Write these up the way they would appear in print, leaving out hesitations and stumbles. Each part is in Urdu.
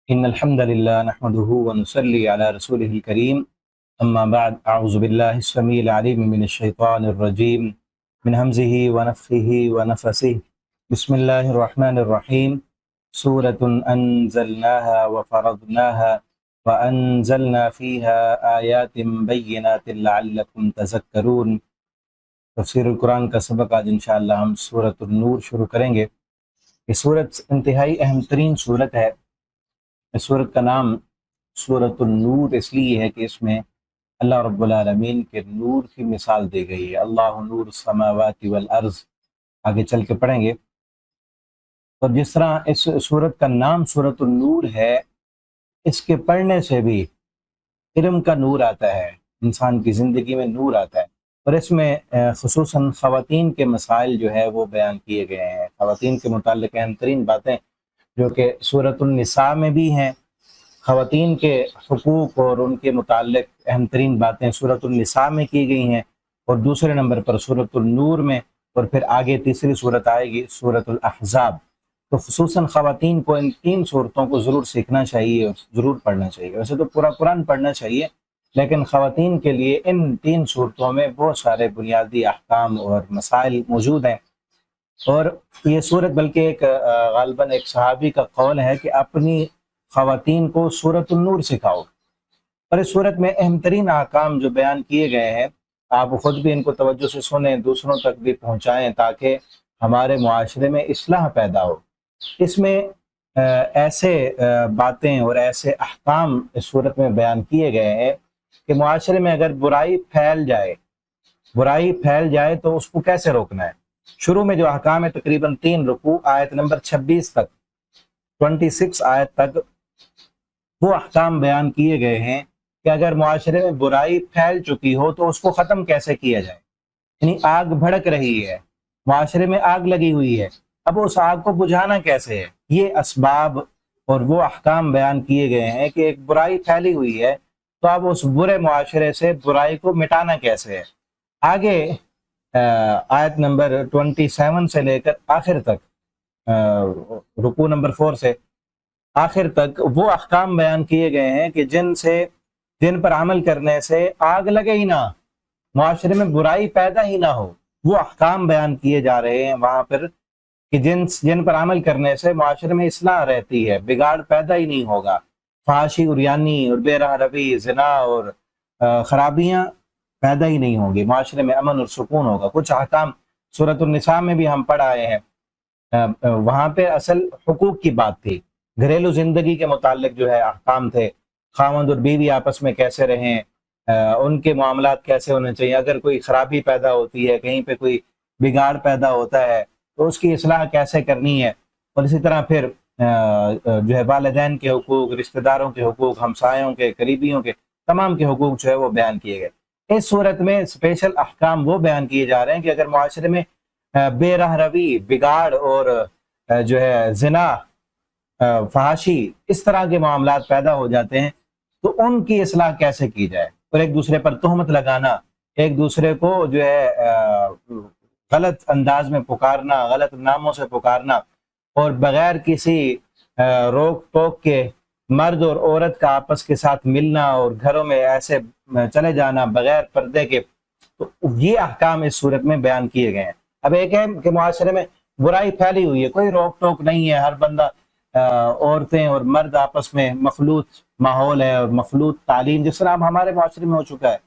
إن الحمد لله نحمده ونصلي على رسوله الكريم أما بعد أعوذ بالله السميع العليم من الشيطان الرجيم من همزه ونفخه ونفسه بسم الله الرحمن الرحيم سورة أنزلناها وفرضناها وأنزلنا فيها آيات بينات لعلكم تذكرون۔ تفسیر القرآن کا سبق آج انشاءاللہ ہم سورۃ النور شروع کریں گے۔ یہ سورت انتہائی اہم ترین سورت ہے۔ اس سورت کا نام سورۃ النور اس لیے ہے کہ اس میں اللہ رب العالمین کے نور کی مثال دی گئی ہے۔ اللہ نور السماوات والارض، آگے چل کے پڑھیں گے۔ اور جس طرح اس سورت کا نام سورۃ النور ہے، اس کے پڑھنے سے بھی علم کا نور آتا ہے، انسان کی زندگی میں نور آتا ہے۔ اور اس میں خصوصاً خواتین کے مسائل جو ہے وہ بیان کیے گئے ہیں۔ خواتین کے متعلق اہم ترین باتیں جو کہ سورۃ النساء میں بھی ہیں، خواتین کے حقوق اور ان کے متعلق اہم ترین باتیں سورۃ النساء میں کی گئی ہیں، اور دوسرے نمبر پر سورۃ النور میں، اور پھر آگے تیسری سورت آئے گی سورۃ الاحزاب۔ تو خصوصاً خواتین کو ان تین صورتوں کو ضرور سیکھنا چاہیے اور ضرور پڑھنا چاہیے۔ ویسے تو پورا قرآن پڑھنا چاہیے، لیکن خواتین کے لیے ان تین صورتوں میں بہت سارے بنیادی احکام اور مسائل موجود ہیں۔ اور یہ صورت بلکہ ایک غالباً ایک صحابی کا قول ہے کہ اپنی خواتین کو سورۃ النور سکھاؤ۔ اور اس صورت میں اہم ترین احکام جو بیان کیے گئے ہیں، آپ خود بھی ان کو توجہ سے سنیں، دوسروں تک بھی پہنچائیں تاکہ ہمارے معاشرے میں اصلاح پیدا ہو۔ اس میں ایسے باتیں اور ایسے احکام اس صورت میں بیان کیے گئے ہیں کہ معاشرے میں اگر برائی پھیل جائے تو اس کو کیسے روکنا ہے۔ شروع میں جو احکام ہے تقریباً 3 رکوع آیت نمبر 26 تک 26 آیت تک وہ احکام بیان کیے گئے ہیں کہ اگر معاشرے میں برائی پھیل چکی ہو تو اس کو ختم کیسے کیا جائے۔ یعنی آگ بھڑک رہی ہے، معاشرے میں آگ لگی ہوئی ہے، اب اس آگ کو بجھانا کیسے ہے۔ یہ اسباب اور وہ احکام بیان کیے گئے ہیں کہ ایک برائی پھیلی ہوئی ہے تو اب اس برے معاشرے سے برائی کو مٹانا کیسے ہے۔ آگے آیت نمبر 27 سے لے کر آخر تک، رکوع نمبر 4 سے آخر تک وہ احکام بیان کیے گئے ہیں کہ جن پر عمل کرنے سے آگ لگے ہی نہ، معاشرے میں برائی پیدا ہی نہ ہو۔ وہ احکام بیان کیے جا رہے ہیں وہاں پر کہ جن پر عمل کرنے سے معاشرے میں اصلاح رہتی ہے، بگاڑ پیدا ہی نہیں ہوگا، فحاشی، عریانی اور بے راہ روی، زنا اور خرابیاں پیدا ہی نہیں ہوں گی، معاشرے میں امن اور سکون ہوگا۔ کچھ احکام سورۃ النساء میں بھی ہم پڑھ آئے ہیں، وہاں پہ اصل حقوق کی بات تھی، گھریلو زندگی کے متعلق جو ہے احکام تھے، خاوند اور بیوی آپس میں کیسے رہیں، ان کے معاملات کیسے ہونے چاہیے، اگر کوئی خرابی پیدا ہوتی ہے، کہیں پہ کوئی بگاڑ پیدا ہوتا ہے تو اس کی اصلاح کیسے کرنی ہے۔ اور اسی طرح پھر جو ہے والدین کے حقوق، رشتہ داروں کے حقوق، ہمسایوں کے، قریبیوں کے، تمام کے حقوق جو ہے وہ بیان کیے گئے۔ اس صورت میں اسپیشل احکام وہ بیان کیے جا رہے ہیں کہ اگر معاشرے میں بے راہ روی، بگاڑ اور جو ہے زنا، فحاشی، اس طرح کے معاملات پیدا ہو جاتے ہیں تو ان کی اصلاح کیسے کی جائے۔ اور ایک دوسرے پر تہمت لگانا، ایک دوسرے کو جو ہے غلط انداز میں پکارنا، غلط ناموں سے پکارنا، اور بغیر کسی روک ٹوک کے مرد اور عورت کا آپس کے ساتھ ملنا اور گھروں میں ایسے چلے جانا بغیر پردے کے، تو یہ احکام اس صورت میں بیان کیے گئے ہیں۔ اب ایک ہے کہ معاشرے میں برائی پھیلی ہوئی ہے، کوئی روک ٹوک نہیں ہے، ہر بندہ، عورتیں اور مرد آپس میں مخلوط ماحول ہے اور مخلوط تعلیم، جس طرح اب ہمارے معاشرے میں ہو چکا ہے،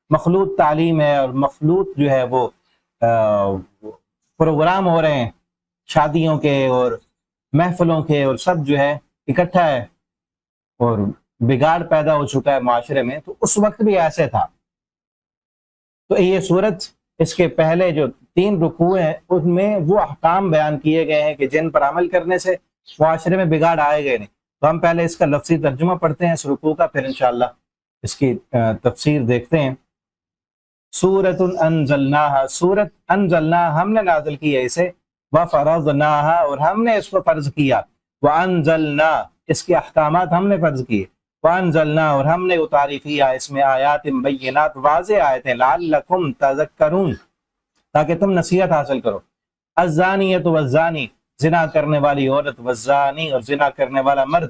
مخلوط تعلیم ہے اور مخلوط جو ہے وہ پروگرام ہو رہے ہیں شادیوں کے اور محفلوں کے، اور سب جو ہے اکٹھا ہے اور بگاڑ پیدا ہو چکا ہے معاشرے میں۔ تو اس وقت بھی ایسے تھا۔ تو یہ صورت، اس کے پہلے جو 3 رکوع ہیں ان میں وہ احکام بیان کیے گئے ہیں کہ جن پر عمل کرنے سے معاشرے میں بگاڑ آئے گئے نہیں۔ تو ہم پہلے اس کا لفظی ترجمہ پڑھتے ہیں اس رکوع کا، پھر انشاءاللہ اس کی تفسیر دیکھتے ہیں۔ سورۃ انزلناہا، سورت انزلناہا، ہم نے نازل کیا اسے، وفرضناہا، اور ہم نے اس کو فرض کیا، وانزلنا، اس کے احکامات ہم نے فرض کیے، وانزلنا، اور ہم نے اتاری فیہا، اس میں آیات بینات، واضح آیتیں، لعلکم تذکرون، تاکہ تم نصیحت حاصل کرو۔ الزانیۃ والزانی، زنا کرنے والی عورت، والزانی، اور زنا کرنے والا مرد،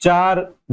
4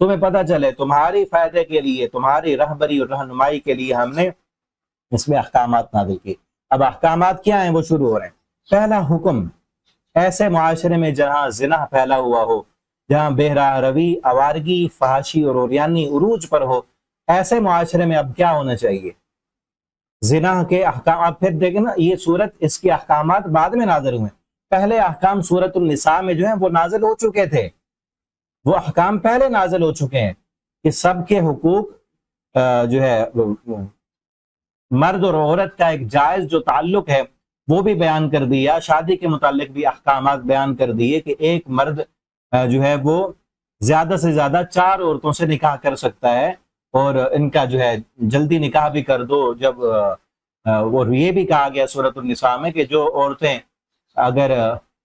تمہیں پتہ چلے، تمہاری فائدے کے لیے، تمہاری رہبری اور رہنمائی کے لیے ہم نے اس میں احکامات نازل کیے۔ اب احکامات کیا ہیں وہ شروع ہو رہے ہیں۔ پہلا حکم، ایسے معاشرے میں جہاں زنا پھیلا ہوا ہو، جہاں بے راہ روی، آوارگی، فحاشی اور عریانی عروج پر ہو، ایسے معاشرے میں اب کیا ہونا چاہیے؟ زنا کے احکام۔ آپ پھر دیکھیں نا، یہ صورت، اس کے احکامات بعد میں نازل ہوئے، پہلے احکام سورۃ النساء میں جو ہیں وہ نازل ہو چکے تھے، وہ احکام پہلے نازل ہو چکے ہیں کہ سب کے حقوق جو ہے مرد اور عورت کا ایک جائز جو تعلق ہے وہ بھی بیان کر دیا، شادی کے متعلق بھی احکامات بیان کر دیے کہ ایک مرد جو ہے وہ زیادہ سے زیادہ 4 عورتوں سے نکاح کر سکتا ہے، اور ان کا جو ہے جلدی نکاح بھی کر دو۔ جب اور یہ بھی کہا گیا سورۃ النساء میں کہ جو عورتیں اگر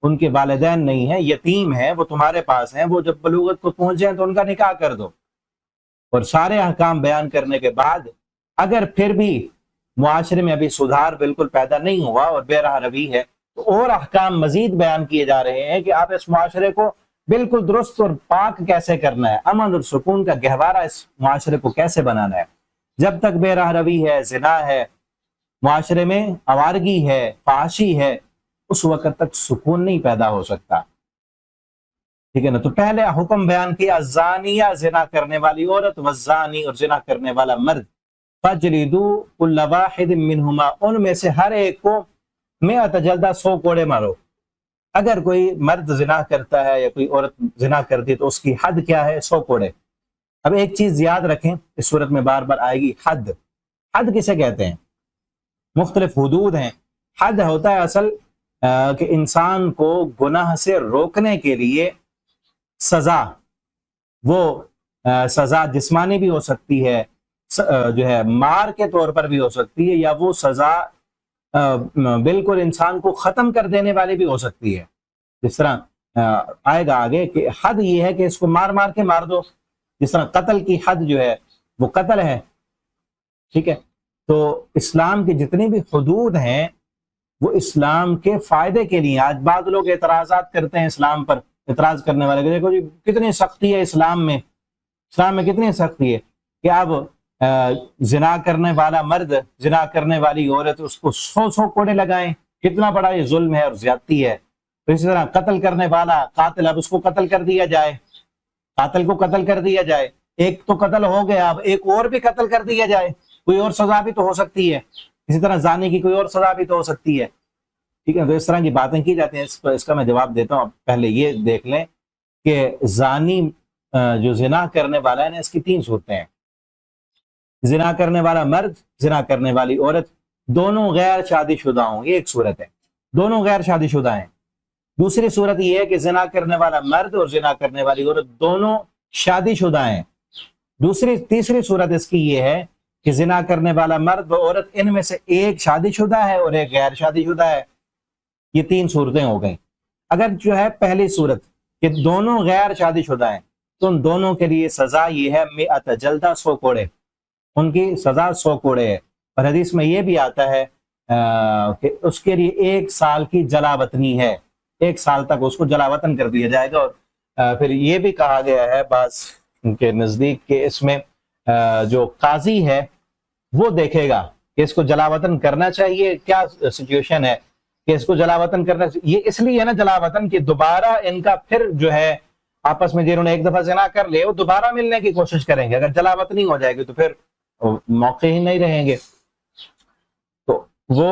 ان کے والدین نہیں ہیں، یتیم ہیں، وہ تمہارے پاس ہیں، وہ جب بلوغت کو پہنچ جائیں تو ان کا نکاح کر دو۔ اور سارے احکام بیان کرنے کے بعد اگر پھر بھی معاشرے میں ابھی سدھار بالکل پیدا نہیں ہوا اور بے راہ روی ہے، تو اور احکام مزید بیان کیے جا رہے ہیں کہ آپ اس معاشرے کو بالکل درست اور پاک کیسے کرنا ہے، امن اور سکون کا گہوارہ اس معاشرے کو کیسے بنانا ہے۔ جب تک بے راہ روی ہے، زنا ہے، معاشرے میں آوارگی ہے، فحاشی ہے، اس وقت تک سکون نہیں پیدا ہو سکتا، ٹھیک ہے نا۔ تو پہلے حکم بیان کیا الزانیہ، زنا کرنے والی عورت، والزانی، اور زنا کرنے والا مرد، فجلدوا کل واحد منہما، ان میں سے ہر ایک کو 100 جلدہ، 100 کوڑے مارو۔ اگر کوئی مرد زنا کرتا ہے یا کوئی عورت زنا کرتی تو اس کی حد کیا ہے؟ 100 کوڑے۔ اب ایک چیز یاد رکھیں، اس صورت میں بار بار آئے گی، حد۔ حد کسے کہتے ہیں؟ مختلف حدود ہیں۔ حد ہوتا ہے اصل کہ انسان کو گناہ سے روکنے کے لیے سزا، وہ سزا جسمانی بھی ہو سکتی ہے، جو ہے مار کے طور پر بھی ہو سکتی ہے، یا وہ سزا بالکل انسان کو ختم کر دینے والی بھی ہو سکتی ہے۔ جس طرح آئے گا آگے کہ حد یہ ہے کہ اس کو مار مار کے مار دو، جس طرح قتل کی حد جو ہے وہ قتل ہے، ٹھیک ہے۔ تو اسلام کی جتنی بھی حدود ہیں وہ اسلام کے فائدے کے لیے۔ آج بعض لوگ اعتراضات کرتے ہیں اسلام پر، اعتراض کرنے والے کہ دیکھو جی کتنی سختی ہے اسلام میں، اسلام میں کتنی سختی ہے کہ اب زنا کرنے والا مرد، زنا کرنے والی عورت، اس کو 100 کوڑے لگائیں، کتنا بڑا یہ ظلم ہے اور زیادتی ہے۔ تو اسی طرح قتل کرنے والا قاتل، اب اس کو قتل کر دیا جائے، قاتل کو قتل کر دیا جائے، ایک تو قتل ہو گیا، اب ایک اور بھی قتل کر دیا جائے، کوئی اور سزا بھی تو ہو سکتی ہے۔ اسی طرح زانی کی کوئی اور سزا بھی تو ہو سکتی ہے، ٹھیک ہے۔ تو اس طرح کی باتیں کی جاتی ہیں، اس کا میں جواب دیتا ہوں۔ پہلے یہ دیکھ لیں کہ زانی جو زنا کرنے والا ہے نا، اس کی 3 صورتیں ہیں۔ زنا کرنے والا مرد، زنا کرنے والی عورت، دونوں غیر شادی شدہ ہوں، یہ ایک صورت ہے، دونوں غیر شادی شدہ ہیں۔ دوسری صورت یہ ہے کہ زنا کرنے والا مرد اور زنا کرنے والی عورت دونوں شادی شدہ ہیں۔ تیسری صورت اس کی یہ ہے کہ زنا کرنے والا مرد و عورت، ان میں سے ایک شادی شدہ ہے اور ایک غیر شادی شدہ ہے۔ یہ 3 صورتیں ہو گئیں۔ اگر جو ہے پہلی صورت کہ دونوں غیر شادی شدہ ہیں، تو ان دونوں کے لیے سزا یہ ہے 100 جلدہ، 100 کوڑے، ان کی سزا 100 کوڑے ہے۔ اور حدیث میں یہ بھی آتا ہے کہ اس کے لیے 1 سال کی جلا وطنی ہے، 1 سال تک اس کو جلا وطن کر دیا جائے گا۔ اور پھر یہ بھی کہا گیا ہے بعض کے نزدیک کہ اس میں جو قاضی ہے وہ دیکھے گا کہ اس کو جلا وطن کرنا چاہیے، کیا سچویشن ہے کہ اس کو جلا وطن کرنا چاہیے۔ یہ اس لیے ہے نا جلا وطن کہ دوبارہ ان کا پھر جو ہے آپس میں جنہوں نے ایک دفعہ زنا کر لے وہ دوبارہ ملنے کی کوشش کریں گے۔ اگر جلا وطنی ہو جائے گی تو پھر موقع ہی نہیں رہیں گے۔ تو وہ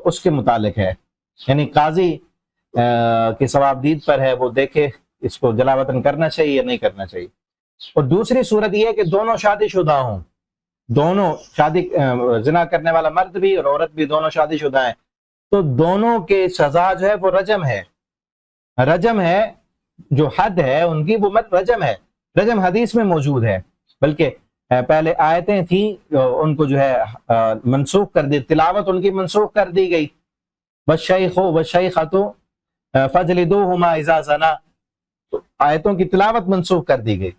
اس کے متعلق ہے، یعنی قاضی کے ثوابدید پر ہے، وہ دیکھے اس کو جلا وطن کرنا چاہیے یا نہیں کرنا چاہیے۔ اور دوسری صورت یہ ہے کہ دونوں شادی شدہ ہوں، دونوں شادی، زنا کرنے والا مرد بھی اور عورت بھی دونوں شادی شدہ ہیں، تو دونوں کے سزا جو ہے وہ رجم ہے۔ رجم ہے، جو حد ہے ان کی وہ رجم ہے۔ رجم حدیث میں موجود ہے، بلکہ پہلے آیتیں تھیں ان کو جو ہے منسوخ کر دی، تلاوت ان کی منسوخ کر دی گئی، والشیخ والشیخۃ فجلدوہما اذا زنا، تو آیتوں کی تلاوت منسوخ کر دی گئی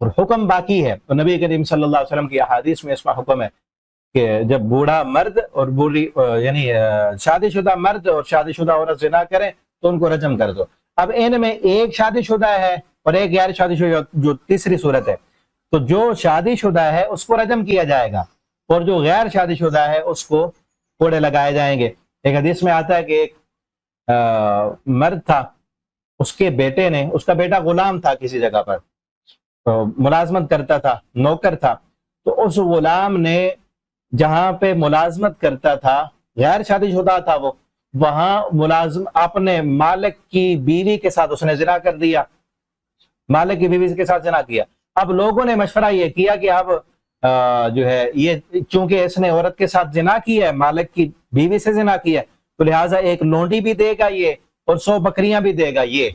اور حکم باقی ہے۔ تو نبی کریم صلی اللہ علیہ وسلم کی احادیث میں اس کا حکم ہے کہ جب بوڑھا مرد اور بوڑھی یعنی شادی شدہ مرد اور شادی شدہ عورت زنا کریں تو ان کو رجم کر دو۔ اب ان میں ایک شادی شدہ ہے اور ایک غیر شادی شدہ جو تیسری صورت ہے، تو جو شادی شدہ ہے اس کو رجم کیا جائے گا، اور جو غیر شادی شدہ ہے اس کو کوڑے لگائے جائیں گے۔ ایک حدیث میں آتا ہے کہ ایک مرد تھا، اس کے بیٹے نے، اس کا بیٹا غلام تھا کسی جگہ پر، تو ملازمت کرتا تھا، نوکر تھا، تو اس غلام نے جہاں پہ ملازمت کرتا تھا، غیر شادی شدہ تھا وہ، وہاں ملازم اپنے مالک کی بیوی کے ساتھ اس نے زنا کر دیا، مالک کی بیوی کے ساتھ زنا کیا۔ اب لوگوں نے مشورہ یہ کیا کہ اب جو ہے یہ چونکہ اس نے عورت کے ساتھ زنا کیا ہے، مالک کی بیوی سے زنا کیا ہے، تو لہٰذا ایک لونڈی بھی دے گا یہ، اور 100 بکریاں بھی دے گا یہ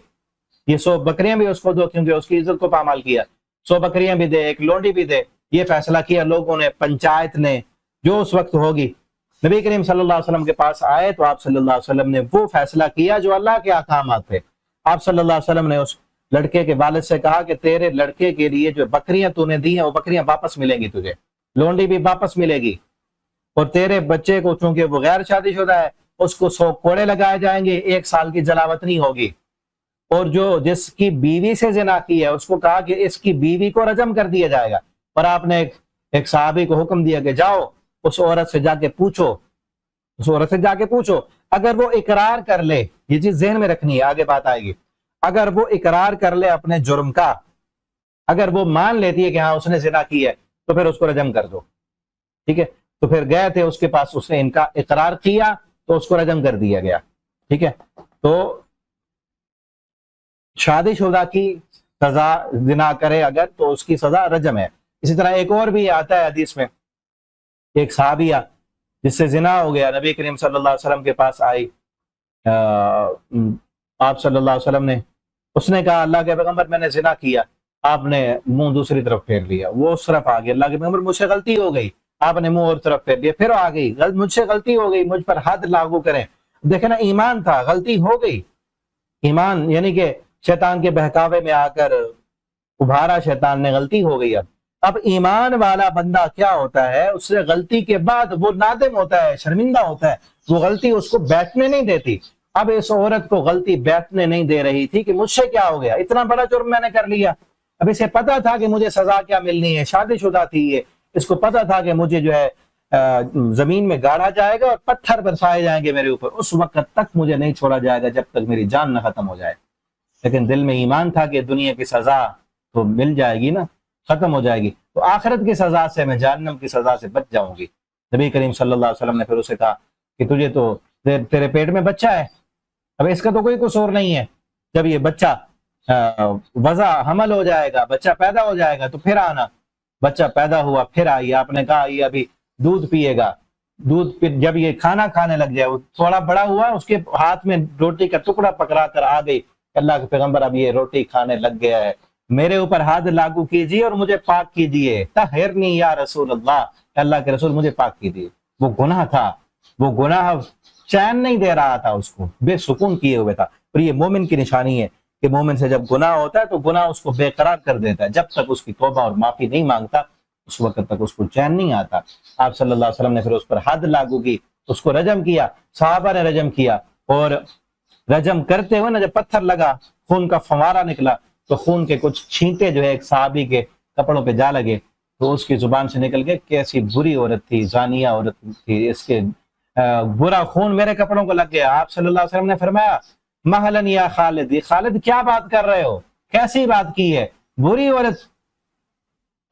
100 بکریاں بھی اس کو دو، کیونکہ اس کی عزت کو پامال کیا، 100 بکریاں بھی دے، ایک لونڈی بھی دے۔ یہ فیصلہ کیا لوگوں نے، پنچایت نے، جو اس وقت ہوگی۔ نبی کریم صلی اللہ علیہ وسلم کے پاس آئے تو آپ صلی اللہ علیہ وسلم نے وہ فیصلہ کیا جو اللہ کے احکامات تھے۔ آپ صلی اللہ علیہ وسلم نے اس لڑکے کے والد سے کہا کہ تیرے لڑکے کے لیے جو بکریاں تو نے دی ہیں وہ بکریاں واپس ملیں گی تجھے، لونڈی بھی واپس ملے گی، اور تیرے بچے کو چونکہ وہ غیر شادی شدہ ہے اس کو 100 کوڑے لگائے جائیں گے، 1 سال کی جلاوطنی ہوگی، اور جو جس کی بیوی سے زنا کی ہے اس کو کہا کہ اس کی بیوی کو رجم کر دیا جائے گا۔ اور آپ نے ایک صحابی کو حکم دیا کہ جاؤ اس عورت سے جا کے پوچھو، اس عورت سے جا کے پوچھو، اگر وہ اقرار کر لے، یہ چیز ذہن میں رکھنی ہے، آگے بات آئے گی، اگر وہ اقرار کر لے اپنے جرم کا، اگر وہ مان لیتی ہے کہ ہاں اس نے زنا کی ہے، تو پھر اس کو رجم کر دو، ٹھیک ہے۔ تو پھر گئے تھے اس کے پاس، اس نے ان کا اقرار کیا تو اس کو رجم کر دیا گیا، ٹھیک ہے۔ تو شادی شدہ کی سزا، زنا کرے اگر تو اس کی سزا رجم ہے۔ اسی طرح ایک اور بھی آتا ہے حدیث میں، ایک صحابیہ جس سے زنا ہو گیا، نبی کریم صلی اللہ علیہ وسلم کے پاس آئی، آپ صلی اللہ علیہ وسلم نے، اس نے کہا اللہ کے پیغمبر میں نے زنا کیا، آپ نے منہ دوسری طرف پھیر لیا، وہ اس طرف آ گئی، اللہ کے پیغمبر مجھ سے غلطی ہو گئی، آپ نے منہ اور طرف پھیر لیا، پھر آ گئی، مجھ سے غلطی ہو گئی، مجھ پر حد لاگو کریں۔ دیکھیں نا، ایمان تھا، غلطی ہو گئی، ایمان یعنی کہ شیطان کے بہکاوے میں آ کر ابھارا شیطان نے، غلطی ہو گئی۔ اب ایمان والا بندہ کیا ہوتا ہے، اس سے غلطی کے بعد وہ نادم ہوتا ہے، شرمندہ ہوتا ہے، وہ غلطی اس کو بیٹھنے نہیں دیتی۔ اب اس عورت کو غلطی بیٹھنے نہیں دے رہی تھی کہ مجھ سے کیا ہو گیا، اتنا بڑا جرم میں نے کر لیا۔ اب اسے پتا تھا کہ مجھے سزا کیا ملنی ہے، شادی شدہ تھی یہ، اس کو پتا تھا کہ مجھے جو ہے زمین میں گاڑا جائے گا اور پتھر برسائے جائیں گے میرے اوپر، اس وقت تک مجھے نہیں چھوڑا جائے گا جب تک میری جان نہ ختم ہو جائے۔ لیکن دل میں ایمان تھا کہ دنیا کی سزا تو مل جائے گی نا، ختم ہو جائے گی، تو آخرت کی سزا سے میں جہنم کی سزا سے بچ جاؤں گی۔ نبی کریم صلی اللہ علیہ وسلم نے پھر اسے کہا کہ تجھے تو تیرے پیٹ میں بچہ ہے، اب اس کا تو کوئی قصور نہیں ہے، جب یہ بچہ وضع حمل ہو جائے گا، بچہ پیدا ہو جائے گا تو پھر آنا۔ بچہ پیدا ہوا، پھر آئی، آپ نے کہا یہ ابھی دودھ پیے گا، دودھ جب یہ کھانا کھانے لگ جائے، وہ تھوڑا بڑا ہوا، اس کے ہاتھ میں روٹی کا ٹکڑا پکڑا کر آ گئی، اللہ کے پیغمبر اب یہ روٹی کھانے لگ گیا ہے، میرے اوپر حد لاگو کیجیے اور مجھے پاک کیجیے، طہرنی یا رسول اللہ، اللہ کے رسول مجھے پاک کیجیے۔ وہ گناہ تھا، وہ گناہ چین نہیں دے رہا تھا، اس کو بے سکون کیے ہوئے تھا۔ اور یہ مومن کی نشانی ہے کہ مومن سے جب گناہ ہوتا ہے تو گناہ اس کو بے قرار کر دیتا ہے، جب تک اس کی توبہ اور معافی نہیں مانگتا اس وقت تک اس کو چین نہیں آتا۔ آپ صلی اللہ علیہ وسلم نے پھر اس پر حد لاگو کی، اس کو رجم کیا، صحابہ نے رجم کیا، اور رجم کرتے ہوئے نا جب پتھر لگا، خون کا فوارہ نکلا، تو خون کے کچھ چھینٹے جو ہے ایک صحابی کے کپڑوں پہ جا لگے، تو اس کی زبان سے نکل گئے کیسی بری عورت تھی، زانیہ عورت تھی، اس کے برا خون میرے کپڑوں کو لگ گیا۔ آپ صلی اللہ علیہ وسلم نے فرمایا مہلن یا خالد، یہ خالد کیا بات کر رہے ہو، کیسی بات کی ہے، بری عورت،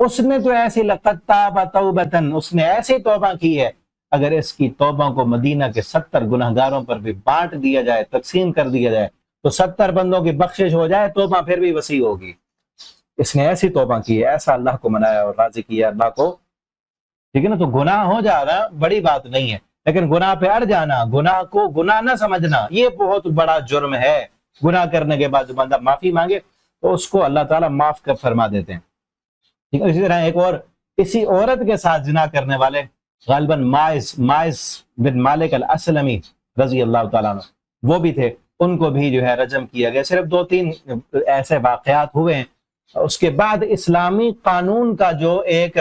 اس نے تو ایسی لقد تاب توبتن، اس نے ایسی توبہ کی ہے، اگر اس کی توبہ کو مدینہ کے 70 گناہگاروں پر بھی بانٹ دیا جائے، تقسیم کر دیا جائے تو 70 بندوں کی بخشش ہو جائے، توبہ پھر بھی وسیع ہوگی۔ اس نے ایسی توبہ کی ہے، ایسا اللہ کو منایا اور راضی کیا اللہ کو، ٹھیک ہے نا۔ تو گناہ ہو جانا بڑی بات نہیں ہے، لیکن گناہ پہ اڑ جانا، گناہ کو گناہ نہ سمجھنا، یہ بہت بڑا جرم ہے۔ گناہ کرنے کے بعد جو بندہ معافی مانگے تو اس کو اللہ تعالیٰ معاف کر فرما دیتے ہیں، ٹھیک ہے۔ اسی طرح ایک اور اسی عورت کے ساتھ زنا کرنے والے غالباً مائز بن مالک الاسلمی رضی اللہ تعالیٰ عنہ وہ بھی تھے، ان کو بھی جو ہے رجم کیا گیا۔ صرف 2-3 ایسے واقعات ہوئے ہیں۔ اس کے بعد اسلامی قانون کا جو ایک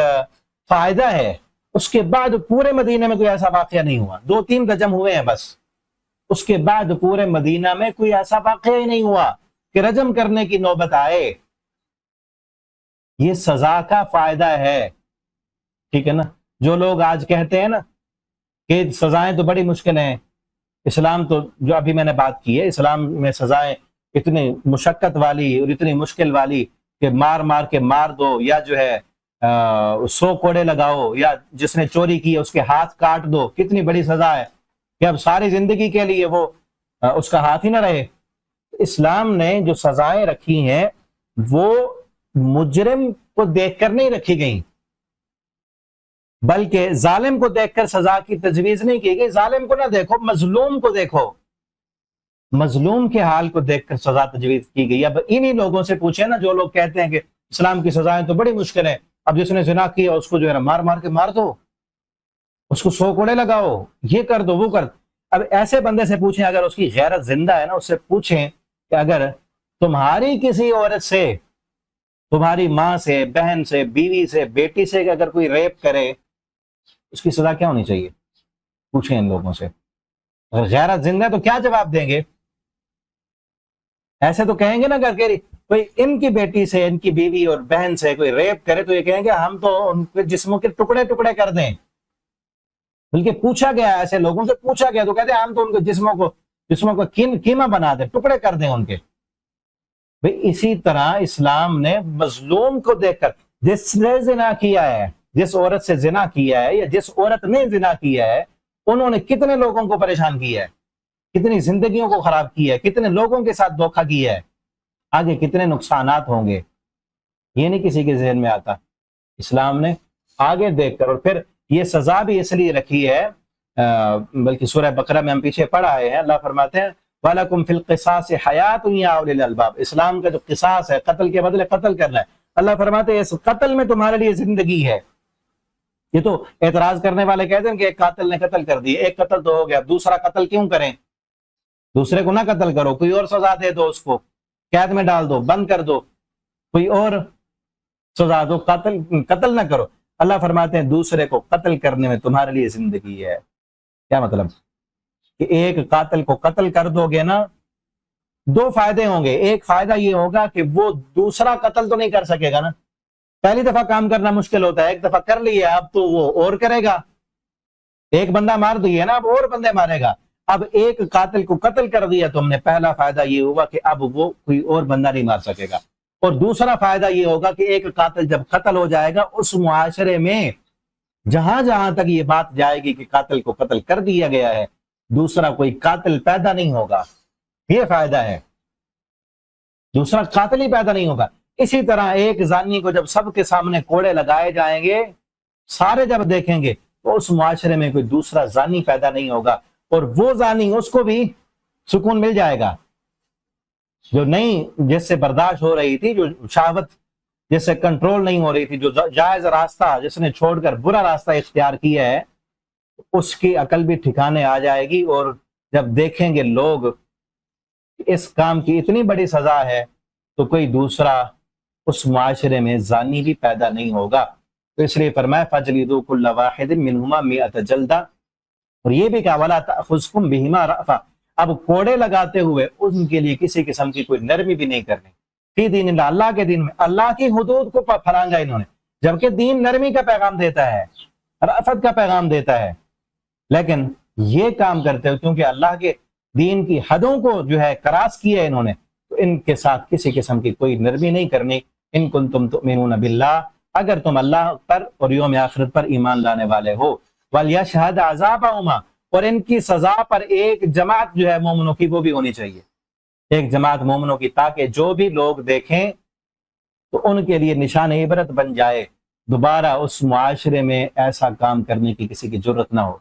فائدہ ہے، اس کے بعد پورے مدینہ میں کوئی ایسا واقعہ نہیں ہوا، 2-3 رجم ہوئے ہیں بس، اس کے بعد پورے مدینہ میں کوئی ایسا واقعہ ہی نہیں ہوا کہ رجم کرنے کی نوبت آئے، یہ سزا کا فائدہ ہے، ٹھیک ہے نا۔ جو لوگ آج کہتے ہیں نا کہ سزائیں تو بڑی مشکل ہیں، اسلام تو جو ابھی میں نے بات کی ہے، اسلام میں سزائیں اتنی مشقت والی اور اتنی مشکل والی کہ مار مار کے مار دو، یا جو ہے 100 کوڑے لگاؤ، یا جس نے چوری کی اس کے ہاتھ کاٹ دو، کتنی بڑی سزا ہے کہ اب ساری زندگی کے لیے وہ اس کا ہاتھ ہی نہ رہے۔ اسلام نے جو سزائیں رکھی ہیں وہ مجرم کو دیکھ کر نہیں رکھی گئیں، بلکہ ظالم کو دیکھ کر سزا کی تجویز نہیں کی گئی۔ ظالم کو نہ دیکھو، مظلوم کو دیکھو، مظلوم کے حال کو دیکھ کر سزا تجویز کی گئی۔ اب انہی لوگوں سے پوچھیں نا جو لوگ کہتے ہیں کہ اسلام کی سزائیں تو بڑی مشکل ہیں، اب جس نے زنا کیا اس کو جو ہے مار مار کے مار دو، اس کو 100 کوڑے لگاؤ، یہ کر دو، وہ کر۔ اب ایسے بندے سے پوچھیں، اگر اس کی غیرت زندہ ہے نا، اس سے پوچھیں کہ اگر تمہاری کسی عورت سے، تمہاری ماں سے، بہن سے، بیوی سے، بیٹی سے اگر کوئی ریپ کرے، اس کی سزا کیا ہونی چاہیے؟ پوچھیں ان لوگوں سے۔ اگر غیرت زندہ ہے تو کیا جواب دیں گے؟ ایسے تو کہیں گے نا، اگر کوئی ان کی بیٹی سے، ان کی بیوی اور بہن سے کوئی ریپ کرے تو یہ کہیں گے ہم تو ان کے جسموں کے ٹکڑے ٹکڑے کر دیں۔ بلکہ پوچھا گیا، ایسے لوگوں سے پوچھا گیا تو کہتے ہیں ہم تو ان کے جسموں کو قیمہ بنا دیں، ٹکڑے کر دیں ان کے۔ بھئی اسی طرح اسلام نے مظلوم کو دیکھ کر، جس نے زنا کیا ہے، جس عورت سے زنا کیا ہے یا جس عورت نے زنا کیا ہے، انہوں نے کتنے لوگوں کو پریشان کیا ہے، کتنی زندگیوں کو خراب کیا ہے، کتنے لوگوں کے ساتھ دھوکہ کیا ہے، آگے کتنے نقصانات ہوں گے، یہ نہیں کسی کے ذہن میں آتا۔ اسلام نے آگے دیکھ کر، اور پھر یہ سزا بھی اس لیے رکھی ہے، بلکہ سورہ بقرہ میں ہم پیچھے پڑھ آئے ہیں، اللہ فرماتے ہیں وَلَكُمْ فِي الْقِصَاصِ حَيَاتٌ يَا أُولِي الْأَلْبَابِ۔ اسلام کا جو قصاص ہے، قتل کے بدلے قتل کرنا ہے، اللہ فرماتے ہیں اس قتل میں تمہارے لیے زندگی ہے۔ یہ تو اعتراض کرنے والے کہتے ہیں کہ ایک قاتل نے قتل کر دی، ایک قتل تو ہو گیا، دوسرا قتل کیوں کریں؟ دوسرے کو نہ قتل کرو، کوئی اور سزا دے دو، اس کو قید میں ڈال دو، بند کر دو، کوئی اور سزا دو، قتل نہ کرو۔ اللہ فرماتے ہیں دوسرے کو قتل کرنے میں تمہارے لیے زندگی ہے۔ کیا مطلب؟ کہ ایک قاتل کو قتل کر دو گے نا، دو فائدے ہوں گے۔ ایک فائدہ یہ ہوگا کہ وہ دوسرا قتل تو نہیں کر سکے گا نا، پہلی دفعہ کام کرنا مشکل ہوتا ہے، ایک دفعہ کر لیا اب تو وہ اور کرے گا، ایک بندہ مار دیا نا اب اور بندے مارے گا۔ اب ایک قاتل کو قتل کر دیا تم نے، پہلا فائدہ یہ ہوا کہ اب وہ کوئی اور بندہ نہیں مار سکے گا، اور دوسرا فائدہ یہ ہوگا کہ ایک قاتل جب قتل ہو جائے گا، اس معاشرے میں جہاں جہاں تک یہ بات جائے گی کہ قاتل کو قتل کر دیا گیا ہے، دوسرا کوئی قاتل پیدا نہیں ہوگا۔ یہ فائدہ ہے، دوسرا قاتل ہی پیدا نہیں ہوگا۔ اسی طرح ایک زانی کو جب سب کے سامنے کوڑے لگائے جائیں گے، سارے جب دیکھیں گے، تو اس معاشرے میں کوئی دوسرا زانی پیدا نہیں ہوگا، اور وہ زانی اس کو بھی سکون مل جائے گا جو نہیں، جس سے برداشت ہو رہی تھی، جو شہوت جس سے کنٹرول نہیں ہو رہی تھی، جو جائز راستہ جس نے چھوڑ کر برا راستہ اختیار کیا ہے، اس کی عقل بھی ٹھکانے آ جائے گی، اور جب دیکھیں گے لوگ اس کام کی اتنی بڑی سزا ہے تو کوئی دوسرا اس معاشرے میں زانی بھی پیدا نہیں ہوگا۔ تو اس لیے فرمایا فَجْلِدُوا كُلَّ وَاحِدٍ مِّنْهُمَا مِائَةَ جَلْدَةٍ، اور یہ بھی کہا وَلَا تَأْخُذْكُمْ بِهِمَا رَأْفَةٌ، اب کوڑے لگاتے ہوئے ان کے لیے کسی قسم کی کوئی نرمی بھی نہیں کرنی۔ فی دین اللہ، اللہ کے دین میں، اللہ کی حدود کو پھلانگا انہوں نے، جبکہ دین نرمی کا پیغام دیتا ہے، رأفت کا پیغام دیتا ہے، لیکن یہ کام کرتے ہو کیونکہ اللہ کے دین کی حدوں کو جو ہے کراس کیا ہے انہوں نے، تو ان کے ساتھ کسی قسم کی کوئی نرمی نہیں کرنی۔ ان کنتم تؤمنون باللہ، اگر تم اللہ پر اور یوم آخرت پر ایمان لانے والے ہو، وَلْيَشْهَدْ عَذَابَهُمَا، اور ان کی سزا پر ایک جماعت جو ہے مومنوں کی وہ بھی ہونی چاہیے، ایک جماعت مومنوں کی، تاکہ جو بھی لوگ دیکھیں تو ان کے لیے نشان عبرت بن جائے، دوبارہ اس معاشرے میں ایسا کام کرنے کی کسی کی جرت نہ ہو۔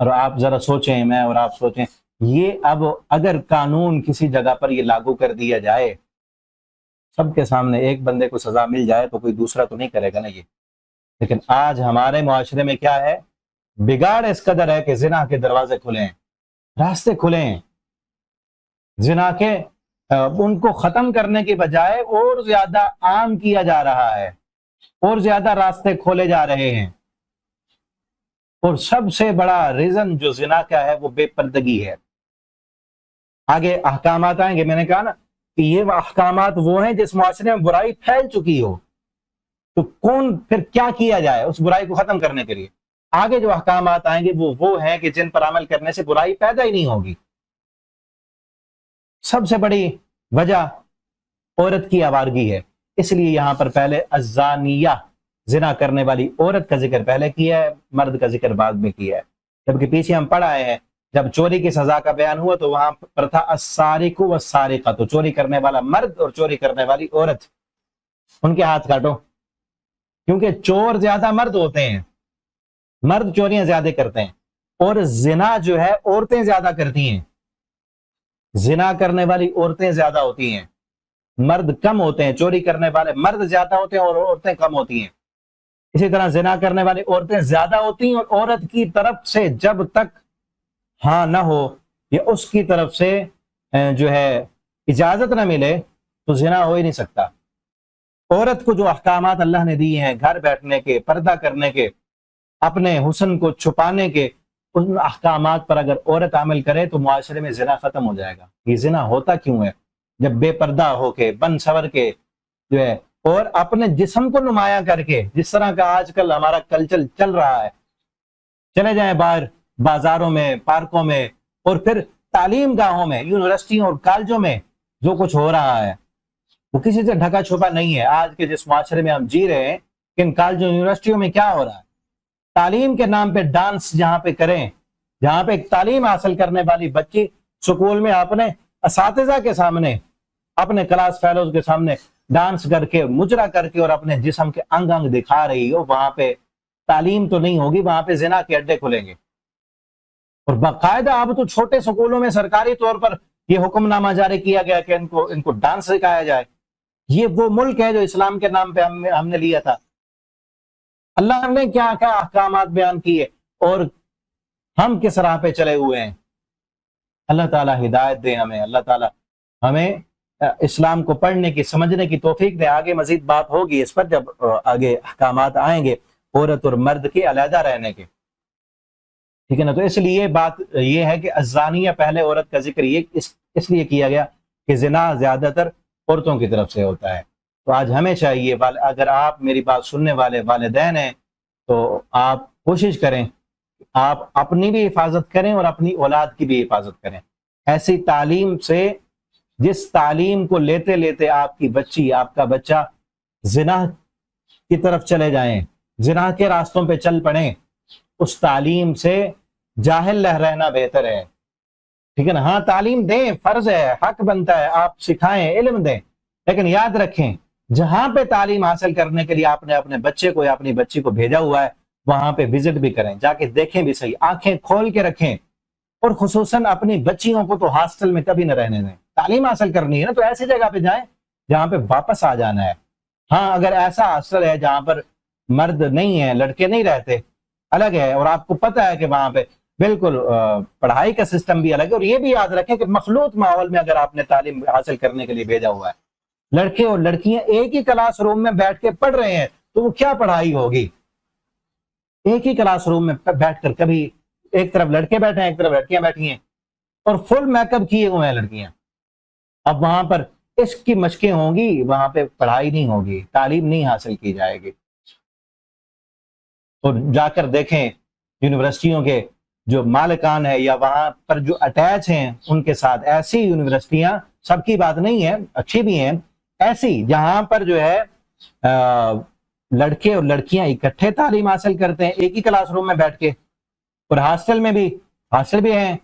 اور آپ ذرا سوچیں، میں اور آپ سوچیں، یہ اب اگر قانون کسی جگہ پر یہ لاگو کر دیا جائے، سب کے سامنے ایک بندے کو سزا مل جائے، تو کوئی دوسرا تو نہیں کرے گا نا یہ۔ لیکن آج ہمارے معاشرے میں کیا ہے، بگاڑ اس قدر ہے کہ زنا کے دروازے کھلے ہیں، راستے کھلے ہیں، زنا کے ان کو ختم کرنے کی بجائے اور زیادہ عام کیا جا رہا ہے، اور زیادہ راستے کھولے جا رہے ہیں، اور سب سے بڑا ریزن جو زنا کا ہے وہ بے پردگی ہے۔ آگے احکامات آئیں گے، میں نے کہا نا کہ یہ احکامات وہ ہیں جس معاشرے میں برائی پھیل چکی ہو، تو کون پھر کیا کیا جائے اس برائی کو ختم کرنے کے لیے؟ آگے جو احکامات آئیں گے وہ ہیں کہ جن پر عمل کرنے سے برائی پیدا ہی نہیں ہوگی۔ سب سے بڑی وجہ عورت کی آوارگی ہے، اس لیے یہاں پر پہلے الزانیہ، زنا کرنے والی عورت کا ذکر پہلے کیا ہے، مرد کا ذکر بعد میں کیا ہے۔ جبکہ پیچھے ہم پڑھ آئے ہیں جب چوری کی سزا کا بیان ہوا تو وہاں پر تھا السارق والسارقہ، تو چوری کرنے والا مرد اور چوری کرنے والی عورت، ان کے ہاتھ کاٹو، کیونکہ چور زیادہ مرد ہوتے ہیں، مرد چوریاں زیادہ کرتے ہیں، اور زنا جو ہے عورتیں زیادہ کرتی ہیں، زنا کرنے والی عورتیں زیادہ ہوتی ہیں، مرد کم ہوتے ہیں، چوری کرنے والے مرد زیادہ ہوتے ہیں اور عورتیں کم ہوتی ہیں۔ اسی طرح زنا کرنے والی عورتیں زیادہ ہوتی ہیں، اور عورت کی طرف سے جب تک ہاں نہ ہو یا اس کی طرف سے جو ہے اجازت نہ ملے تو زنا ہو ہی نہیں سکتا۔ عورت کو جو احکامات اللہ نے دیے ہیں گھر بیٹھنے کے، پردہ کرنے کے، اپنے حسن کو چھپانے کے، ان احکامات پر اگر عورت عمل کرے تو معاشرے میں زنا ختم ہو جائے گا۔ یہ زنا ہوتا کیوں ہے؟ جب بے پردہ ہو کے، بن سور کے جو ہے، اور اپنے جسم کو نمایاں کر کے، جس طرح کا آج کل ہمارا کلچر چل رہا ہے، چلے جائیں باہر بازاروں میں، پارکوں میں، اور پھر تعلیم گاہوں میں، یونیورسٹیوں اور کالجوں میں جو کچھ ہو رہا ہے وہ کسی سے ڈھکا چھپا نہیں ہے۔ آج کے جس معاشرے میں ہم جی رہے ہیں، ان کالجوں یونیورسٹیوں میں کیا ہو رہا ہے؟ تعلیم کے نام پہ ڈانس جہاں پہ کریں، جہاں پہ ایک تعلیم حاصل کرنے والی بچی سکول میں اپنے اساتذہ کے سامنے، اپنے کلاس فیلوز کے سامنے ڈانس کر کے، مجرا کر کے، اور اپنے جسم کے انگ انگ دکھا رہی ہو، وہاں پہ تعلیم تو نہیں ہوگی، وہاں پہ زنا کے اڈے کھلیں گے۔ اور باقاعدہ اب تو چھوٹے سکولوں میں سرکاری طور پر یہ حکم نامہ جاری کیا گیا کہ ان کو ڈانس سکھایا جائے۔ یہ وہ ملک ہے جو اسلام کے نام پہ ہم نے لیا تھا۔ اللہ نے کیا کیا احکامات بیان کیے اور ہم کس راہ پہ چلے ہوئے ہیں۔ اللہ تعالیٰ ہدایت دے ہمیں، اللہ تعالیٰ ہمیں اسلام کو پڑھنے کی، سمجھنے کی توفیق دے۔ آگے مزید بات ہوگی اس پر جب آگے احکامات آئیں گے عورت اور مرد کے علیحدہ رہنے کے، ٹھیک ہے نا۔ تو اس لیے بات یہ ہے کہ الزانیہ پہلے عورت کا ذکر یہ اس لیے کیا گیا کہ زنا زیادہ تر عورتوں کی طرف سے ہوتا ہے۔ تو آج ہمیں چاہیے، اگر آپ میری بات سننے والے والدین ہیں تو آپ کوشش کریں آپ اپنی بھی حفاظت کریں اور اپنی اولاد کی بھی حفاظت کریں۔ ایسی تعلیم سے، جس تعلیم کو لیتے لیتے آپ کی بچی، آپ کا بچہ زنا کی طرف چلے جائیں، زنا کے راستوں پہ چل پڑیں، اس تعلیم سے جاہل رہنا بہتر ہے، ٹھیک ہے نا۔ ہاں تعلیم دیں، فرض ہے، حق بنتا ہے، آپ سکھائیں، علم دیں، لیکن یاد رکھیں جہاں پہ تعلیم حاصل کرنے کے لیے آپ نے اپنے بچے کو یا اپنی بچی کو بھیجا ہوا ہے وہاں پہ وزٹ بھی کریں، جا کے دیکھیں بھی صحیح، آنکھیں کھول کے رکھیں۔ اور خصوصاً اپنی بچیوں کو تو ہاسٹل میں کبھی نہ رہنے دیں۔ تعلیم حاصل کرنی ہے نا تو ایسی جگہ پہ جائیں جہاں پہ واپس آ جانا ہے۔ ہاں اگر ایسا ہاسٹل ہے جہاں پر مرد نہیں ہیں، لڑکے نہیں رہتے، الگ ہے، اور آپ کو پتہ ہے کہ وہاں پہ بالکل پڑھائی کا سسٹم بھی الگ ہے۔ اور یہ بھی یاد رکھیں کہ مخلوط ماحول میں اگر آپ نے تعلیم حاصل کرنے کے لیے بھیجا ہوا ہے، لڑکے اور لڑکیاں ایک ہی کلاس روم میں بیٹھ کے پڑھ رہے ہیں تو وہ کیا پڑھائی ہوگی؟ ایک ہی کلاس روم میں بیٹھ کر کبھی ایک طرف لڑکے بیٹھے ہیں، ایک طرف لڑکیاں بیٹھی ہیں، اور فل میک اپ کیے ہوئے ہیں لڑکیاں۔ اب وہاں پر عشق کی مشقیں ہوں گی، وہاں پہ پڑھائی نہیں ہوگی، تعلیم نہیں حاصل کی جائے گی۔ تو جا کر دیکھیں یونیورسٹیوں کے جو مالکان ہیں یا وہاں پر جو اٹیچ ہیں ان کے ساتھ ایسی یونیورسٹیاں، سب کی بات نہیں ہے، اچھی بھی ہیں، ایسی جہاں پر جو ہے لڑکے اور لڑکیاں اکٹھے تعلیم حاصل کرتے ہیں ایک ہی کلاس روم میں بیٹھ کے۔ اور ہاسٹل میں بھی، ہاسٹل بھی ہیں،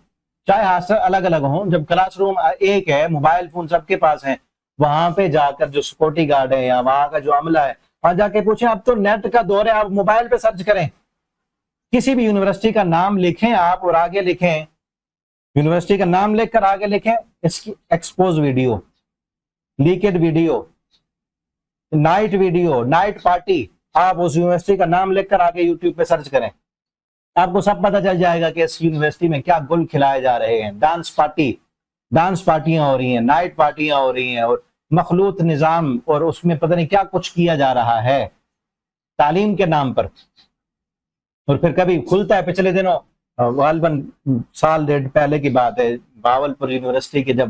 چاہے ہاسٹل الگ الگ ہوں، جب کلاس روم ایک ہے، موبائل فون سب کے پاس ہیں، وہاں پہ جا کر جو سیکورٹی گارڈ ہے یا وہاں کا جو عملہ ہے وہاں جا کے پوچھیں۔ اب تو نیٹ کا دور ہے، آپ موبائل پہ سرچ کریں، کسی بھی یونیورسٹی کا نام لکھیں آپ اور آگے لکھیں، یونیورسٹی کا نام لکھ کر آگے لکھیں اس کی expose video, leaked video, night video, night party, آپ اس یونیورسٹی کا نام لکھ کر آگے یوٹیوب پہ سرچ کریں، آپ کو سب پتہ چل جائے گا کہ اس یونیورسٹی میں کیا گل کھلائے جا رہے ہیں۔ ڈانس پارٹیاں ہو رہی ہیں، نائٹ پارٹیاں ہو رہی ہیں، اور مخلوط نظام، اور اس میں پتہ نہیں کیا کچھ کیا جا رہا ہے تعلیم کے نام پر۔ اور پھر کبھی کھلتا ہے، پچھلے دنوں غالباً سال ڈیڑھ پہلے کی بات ہے، بہاولپور یونیورسٹی کے جب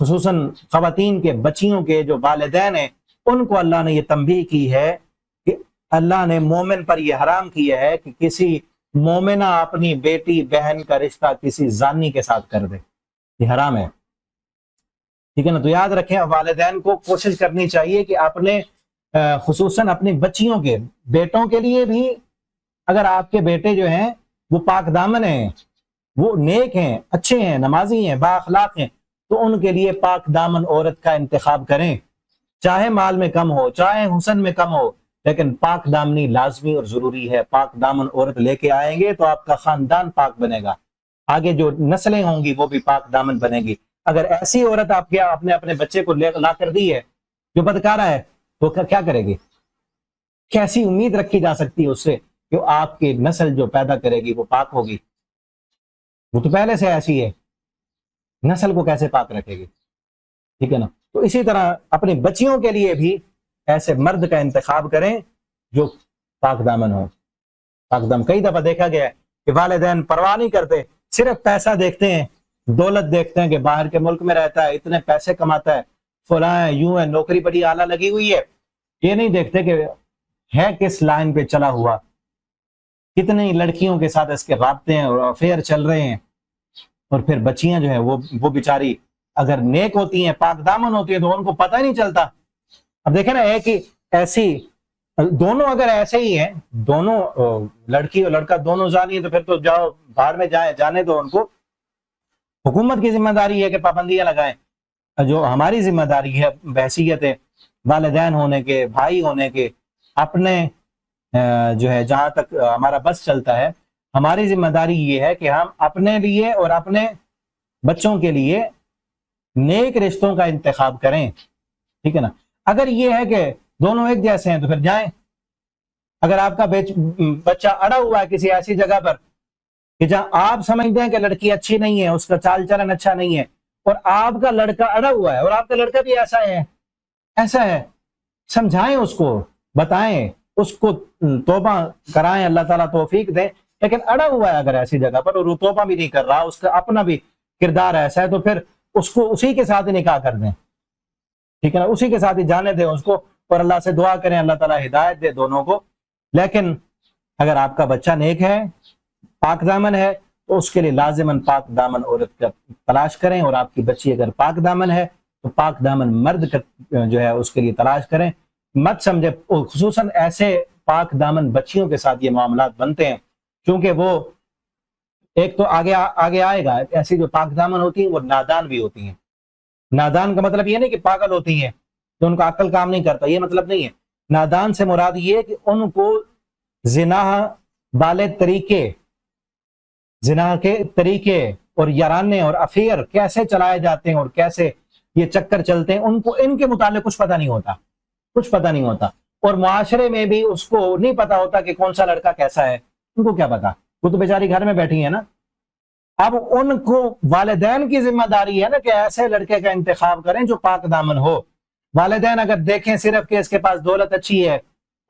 خصوصاً خواتین کے بچیوں کے جو والدین ہیں ان کو اللہ نے یہ تنبیہ کی ہے کہ اللہ نے مومن پر یہ حرام کیا ہے کہ کسی مومنہ اپنی بیٹی بہن کا رشتہ کسی زانی کے ساتھ کر دے، یہ حرام ہے، ٹھیک ہے نا؟ تو یاد رکھیں والدین کو کوشش کرنی چاہیے کہ اپنے خصوصاً اپنی بچیوں کے بیٹوں کے لیے بھی، اگر آپ کے بیٹے جو ہیں وہ پاک دامن ہیں، وہ نیک ہیں، اچھے ہیں، نمازی ہیں، با اخلاق ہیں، تو ان کے لیے پاک دامن عورت کا انتخاب کریں، چاہے مال میں کم ہو، چاہے حسن میں کم ہو، لیکن پاک دامنی لازمی اور ضروری ہے۔ پاک دامن عورت لے کے آئیں گے تو آپ کا خاندان پاک بنے گا، آگے جو نسلیں ہوں گی وہ بھی پاک دامن بنے گی۔ اگر ایسی عورت آپ کے اپنے بچے کو لا کر دی ہے جو بدکارہ ہے تو کیا کرے گی؟ کیسی امید رکھی جا سکتی ہے اس سے کہ آپ کی نسل جو پیدا کرے گی وہ پاک ہوگی؟ وہ تو پہلے سے ایسی ہے، نسل کو کیسے پاک رکھے گی؟ ٹھیک ہے نا؟ تو اسی طرح اپنی بچیوں کے لیے بھی ایسے مرد کا انتخاب کریں جو پاک دامن ہو۔ پاک دامن کئی دفعہ دیکھا گیا ہے کہ والدین پرواہ نہیں کرتے، صرف پیسہ دیکھتے ہیں، دولت دیکھتے ہیں کہ باہر کے ملک میں رہتا ہے، اتنے پیسے کماتا ہے، فلاں ہے، یوں ہے، نوکری بڑی اعلیٰ لگی ہوئی ہے، یہ نہیں دیکھتے کہ ہے کس لائن پہ چلا ہوا، کتنی لڑکیوں کے ساتھ اس کے رابطے ہیں اور افیئر چل رہے ہیں۔ اور پھر بچیاں جو ہیں وہ بیچاری اگر نیک ہوتی ہیں، پاک دامن ہوتی ہیں، تو ان کو پتہ ہی نہیں چلتا۔ اب دیکھیں نا، ایک ہی ایسی دونوں اگر ایسے ہی ہیں، دونوں لڑکی اور لڑکا دونوں زانی ہیں، تو پھر تو جاؤ باہر میں جانے دو ان کو۔ حکومت کی ذمہ داری ہے کہ پابندیاں لگائیں، جو ہماری ذمہ داری ہے بحیثیت والدین ہونے کے، بھائی ہونے کے، اپنے جو ہے جہاں تک ہمارا بس چلتا ہے، ہماری ذمہ داری یہ ہے کہ ہم اپنے لیے اور اپنے بچوں کے لیے نیک رشتوں کا انتخاب کریں، ٹھیک ہے نا؟ اگر یہ ہے کہ دونوں ایک جیسے ہیں تو پھر جائیں۔ اگر آپ کا بچہ اڑا ہوا ہے کسی ایسی جگہ پر کہ جہاں آپ سمجھتے ہیں کہ لڑکی اچھی نہیں ہے، اس کا چال چلن اچھا نہیں ہے، اور آپ کا لڑکا اڑا ہوا ہے اور آپ کا لڑکا بھی ایسا ہے، سمجھائیں اس کو، بتائیں اس کو، توبہ کرائیں، اللہ تعالیٰ توفیق دیں۔ لیکن اڑا ہوا ہے اگر ایسی جگہ پر اور وہ توبہ بھی نہیں کر رہا، اس کا اپنا بھی کردار ایسا ہے، تو پھر اس کو اسی کے ساتھ ہی نکاح کر دیں، ٹھیک ہے نا؟ اسی کے ساتھ ہی جانے دیں اس کو، اور اللہ سے دعا کریں اللہ تعالیٰ ہدایت دے دونوں کو۔ لیکن اگر آپ کا بچہ نیک ہے، پاک دامن ہے، تو اس کے لیے لازماً پاک دامن عورت کا تلاش کریں، اور آپ کی بچی اگر پاک دامن ہے تو پاک دامن مرد کا جو ہے اس کے لیے تلاش کریں۔ مت سمجھے، خصوصاً ایسے پاک دامن بچیوں کے ساتھ یہ معاملات بنتے ہیں، کیونکہ وہ ایک تو آگے آئے گا، ایسی جو پاک دامن ہوتی ہیں وہ نادان بھی ہوتی ہیں۔ نادان کا مطلب یہ نہیں کہ پاگل ہوتی ہیں کہ ان کا عقل کام نہیں کرتا، یہ مطلب نہیں ہے۔ نادان سے مراد یہ ہے کہ ان کو زنا والے طریقے، زنا کے طریقے اور یارانے اور افیئر کیسے چلائے جاتے ہیں اور کیسے یہ چکر چلتے ہیں، ان کو ان کے متعلق کچھ پتہ نہیں ہوتا، اور معاشرے میں بھی اس کو نہیں پتا ہوتا کہ کون سا لڑکا کیسا ہے، ان کو کیا پتا، وہ تو بیچاری گھر میں بیٹھی ہے نا۔ اب ان کو والدین کی ذمہ داری ہے نا کہ ایسے لڑکے کا انتخاب کریں جو پاک دامن ہو۔ والدین اگر دیکھیں صرف کہ اس کے پاس دولت اچھی ہے،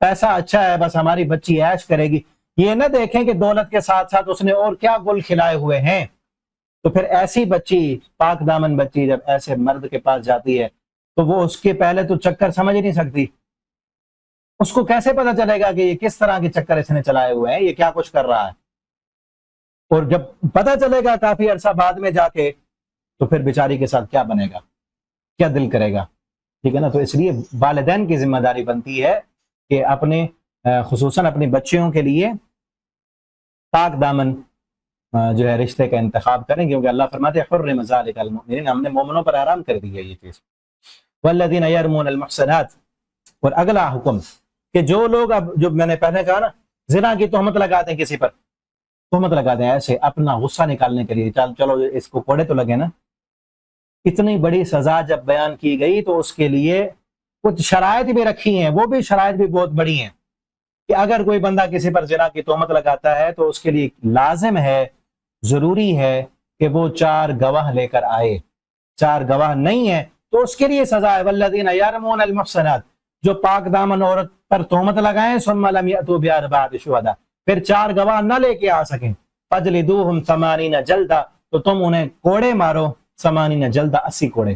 پیسہ اچھا ہے، بس ہماری بچی عیش کرے گی، یہ نہ دیکھیں کہ دولت کے ساتھ ساتھ اس نے اور کیا گل کھلائے ہوئے ہیں، تو پھر ایسی بچی، پاک دامن بچی جب ایسے مرد کے پاس جاتی ہے تو وہ اس کے پہلے تو چکر سمجھ نہیں سکتی، اس کو کیسے پتا چلے گا کہ یہ کس طرح کے چکر اس نے چلائے ہوئے ہیں، یہ کیا کچھ کر رہا ہے۔ اور جب پتا چلے گا کافی عرصہ بعد میں جا کے، تو پھر بیچاری کے ساتھ کیا بنے گا، کیا دل کرے گا، ٹھیک ہے نا؟ تو اس لیے والدین کی ذمہ داری بنتی ہے کہ اپنے خصوصاً اپنی بچیوں کے لیے پاک دامن جو ہے رشتے کا انتخاب کریں، کیونکہ اللہ فرماتے ہیں حرم ذالک علی المؤمنین، ہم نے مومنوں پر حرام کر دی ہے یہ چیز۔ والذین یرمون المحصنات، اور اگلا حکم کہ جو لوگ، اب جو میں نے پہلے کہا نا، زنا کی تہمت لگاتے ہیں کسی پر، تہمت لگاتے ہیں ایسے اپنا غصہ نکالنے کے لیے، چلو اس کو کوڑے تو لگے نا۔ اتنی بڑی سزا جب بیان کی گئی تو اس کے لیے کچھ شرائط بھی رکھی ہیں، وہ بھی شرائط بھی بہت بڑی ہیں کہ اگر کوئی بندہ کسی پر زنا کی تہمت لگاتا ہے تو اس کے لیے لازم ہے، ضروری ہے کہ وہ 4 گواہ لے کر آئے۔ 4 گواہ نہیں ہے تو اس کے لیے سزا ہے۔ والذین یرمون المحصنات، جو پاک دامن عورت پر تہمت لگائیں، ثم لم یأتوا بأربعۃ شہداء، پھر 4 گواہ نہ لے کے آ سکیں، فجلدوہم 80 جلدہ، تو تم انہیں کوڑے مارو، 80 جلدہ، 80 کوڑے۔